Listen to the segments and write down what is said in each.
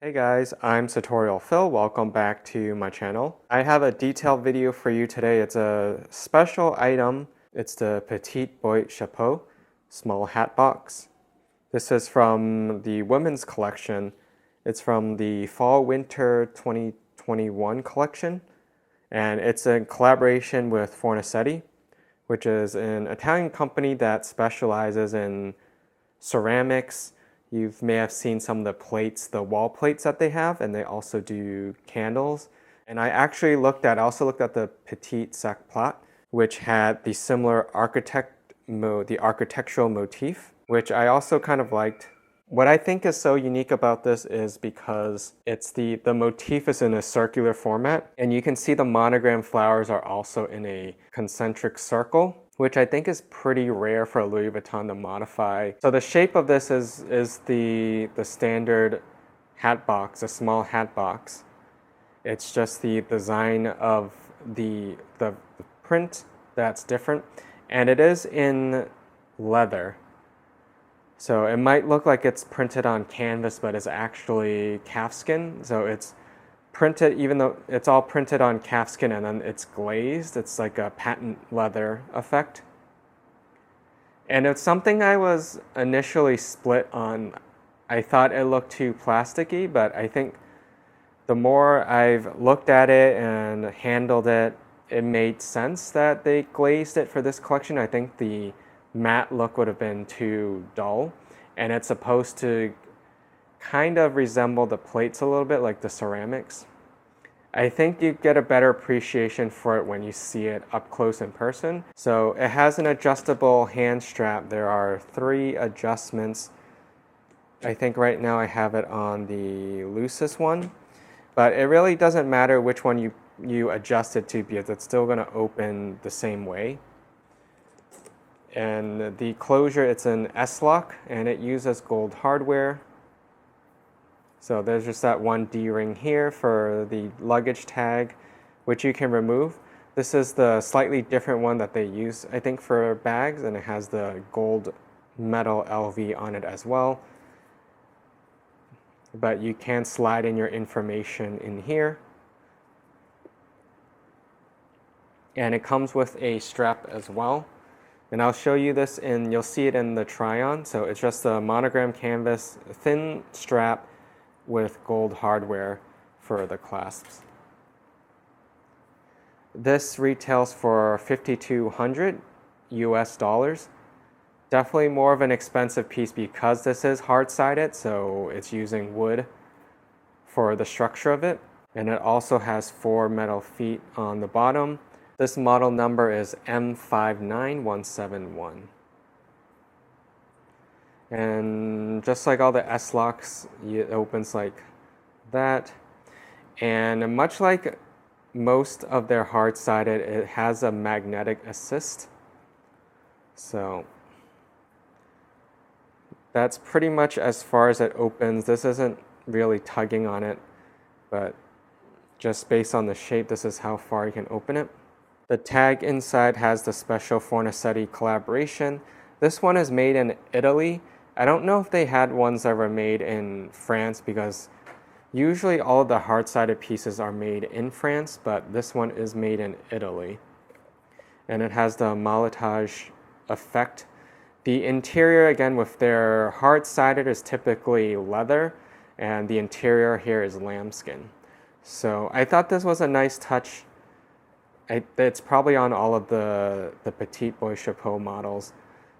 Hey guys, I'm SartorialPhil. Welcome back to my channel. I have a detailed video for you today. It's a special item. It's the Petite Boîte Chapeau, small hat box. This is from the women's collection. It's from the Fall-Winter 2021 collection, and it's in collaboration with Fornasetti, which is an Italian company that specializes in ceramics. You may have seen some of the plates, the wall plates that they have, and they also do candles. And I actually also looked at the Petite Sac Plat, which had the similar architectural motif, which I also kind of liked. What I think is so unique about this is because the motif is in a circular format, and you can see the monogram flowers are also in a concentric circle, which I think is pretty rare for a Louis Vuitton to modify. So the shape of this is the standard hat box, a small hat box. It's just the design of the print that's different, and it is in leather. So it might look like it's printed on canvas, but it's actually calfskin. So it's printed, even though it's all printed on calfskin and then it's glazed. It's like a patent leather effect. And it's something I was initially split on. I thought it looked too plasticky, but I think the more I've looked at it and handled it, it made sense that they glazed it for this collection. I think the matte look would have been too dull, and it's supposed to kind of resemble the plates a little bit, like the ceramics. I think you get a better appreciation for it when you see it up close in person. So it has an adjustable hand strap. There are 3 adjustments. I think right now I have it on the loosest one, but it really doesn't matter which one you adjust it to, because it's still going to open the same way. And the closure, it's an S-lock, and it uses gold hardware. So there's just that one D-ring here for the luggage tag, which you can remove. This is the slightly different one that they use, I think, for bags, and it has the gold metal LV on it as well. But you can slide in your information in here. And it comes with a strap as well. And I'll show you this, and you'll see it in the try-on. So it's just a monogram canvas, a thin strap with gold hardware for the clasps. This retails for $5,200 US. Definitely more of an expensive piece because this is hard-sided, so it's using wood for the structure of it. And it also has 4 metal feet on the bottom. This model number is M59171. And just like all the S-locks, it opens like that. And much like most of their hard-sided, it has a magnetic assist. So that's pretty much as far as it opens. This isn't really tugging on it, but just based on the shape, this is how far you can open it. The tag inside has the special Fornasetti collaboration. This one is made in Italy. I don't know if they had ones that were made in France, because usually all of the hard-sided pieces are made in France, but this one is made in Italy. And it has the malletage effect. The interior, again, with their hard-sided, is typically leather, and the interior here is lambskin. So I thought this was a nice touch. It's probably on all of the Petite Boîte Chapeau models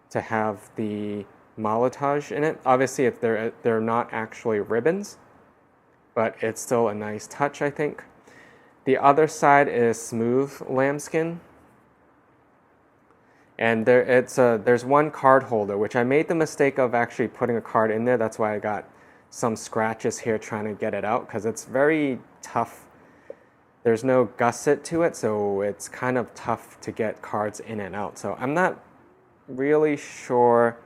to have the malletage in it. Obviously, they're not actually ribbons, but it's still a nice touch, I think. The other side is smooth lambskin. And there's one card holder, which I made the mistake of actually putting a card in there. That's why I got some scratches here trying to get it out, because it's very tough. There's no gusset to it, so it's kind of tough to get cards in and out. So I'm not really sure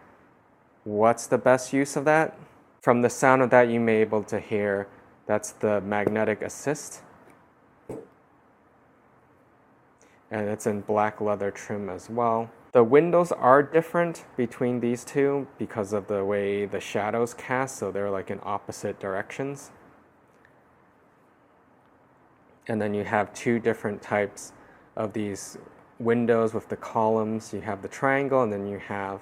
what's the best use of that. From the sound of that, you may be able to hear that's the magnetic assist. And it's in black leather trim as well. The windows are different between these two because of the way the shadows cast, so they're like in opposite directions. And then you have two different types of these windows with the columns. You have the triangle, and then you have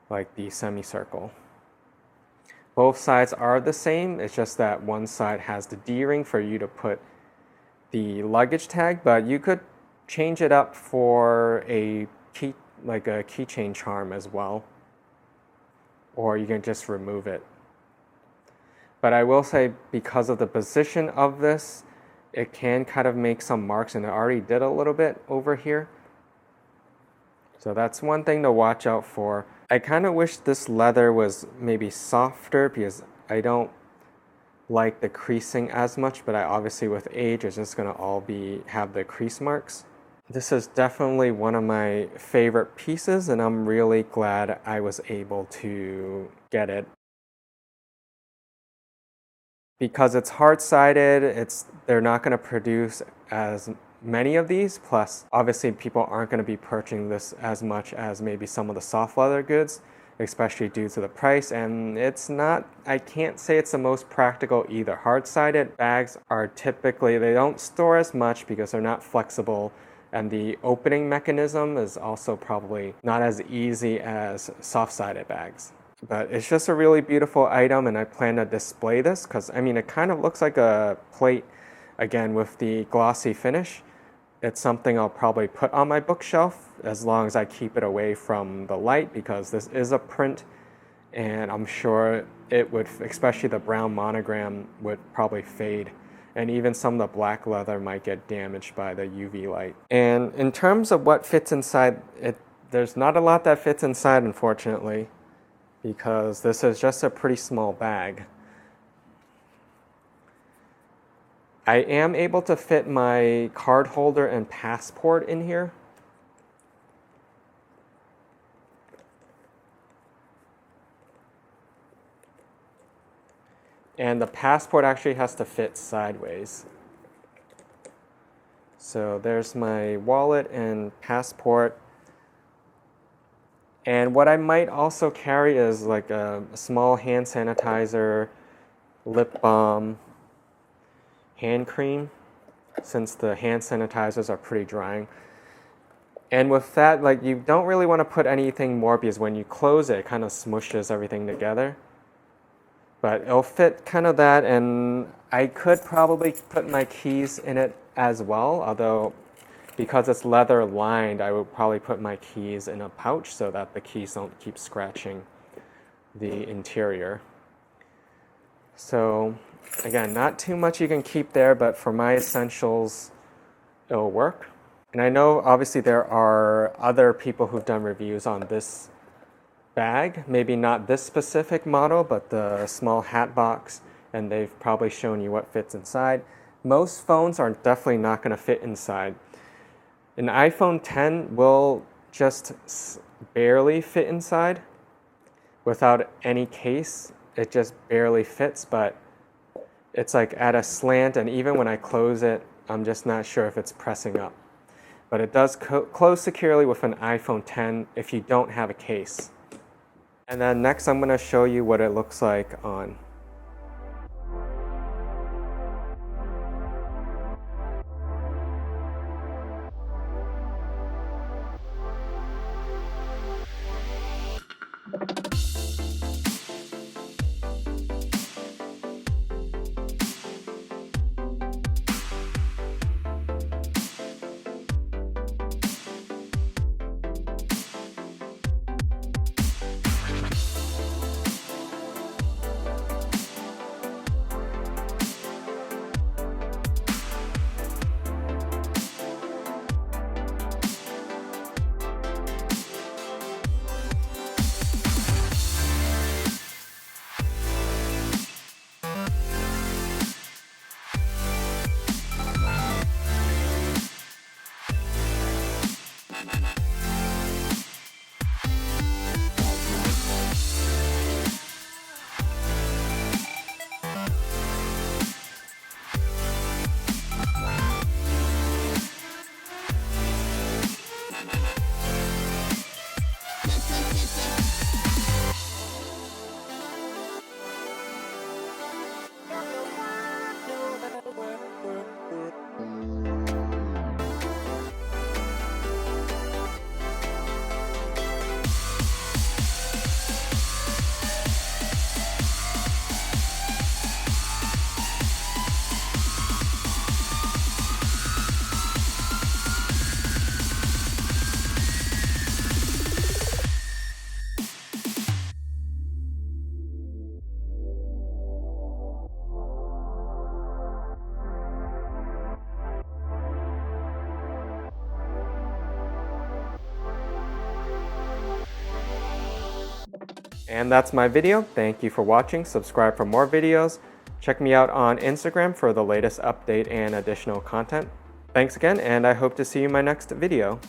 like the semicircle. Both sides are the same. It's just that one side has the D-ring for you to put the luggage tag, but you could change it up for a key, like a keychain charm as well, or you can just remove it. But I will say, because of the position of this, it can kind of make some marks, and it already did a little bit over here. So that's one thing to watch out for. I kind of wish this leather was maybe softer because I don't like the creasing as much, but obviously with age it's just going to all have the crease marks. This is definitely one of my favorite pieces, and I'm really glad I was able to get it. Because it's hard-sided, they're not going to produce as many of these, plus obviously people aren't going to be purchasing this as much as maybe some of the soft leather goods, especially due to the price, and it's not, I can't say it's the most practical either. Hard-sided bags are typically, they don't store as much because they're not flexible, and the opening mechanism is also probably not as easy as soft-sided bags. But it's just a really beautiful item, and I plan to display this because, I mean, it kind of looks like a plate, again, with the glossy finish. It's something I'll probably put on my bookshelf as long as I keep it away from the light, because this is a print, and I'm sure it would, especially the brown monogram, would probably fade. And even some of the black leather might get damaged by the UV light. And in terms of what fits inside, there's not a lot that fits inside, unfortunately, because this is just a pretty small bag. I am able to fit my card holder and passport in here. And the passport actually has to fit sideways. So there's my wallet and passport. And what I might also carry is like a small hand sanitizer, lip balm, hand cream, since the hand sanitizers are pretty drying. And with that, like, you don't really want to put anything more, because when you close it, it kind of smooshes everything together. But it'll fit kind of that, and I could probably put my keys in it as well, although because it's leather lined, I would probably put my keys in a pouch so that the keys don't keep scratching the interior. So again, not too much you can keep there, but for my essentials, it'll work. And I know obviously there are other people who've done reviews on this bag, maybe not this specific model, but the small hat box, and they've probably shown you what fits inside. Most phones are definitely not going to fit inside. An iPhone 10 will just barely fit inside without any case. It just barely fits, but it's like at a slant, and even when I close it, I'm just not sure if it's pressing up. But it does close securely with an iPhone 10 if you don't have a case. And then next I'm going to show you what it looks like on. And that's my video. Thank you for watching. Subscribe for more videos. Check me out on Instagram for the latest update and additional content. Thanks again, and I hope to see you in my next video.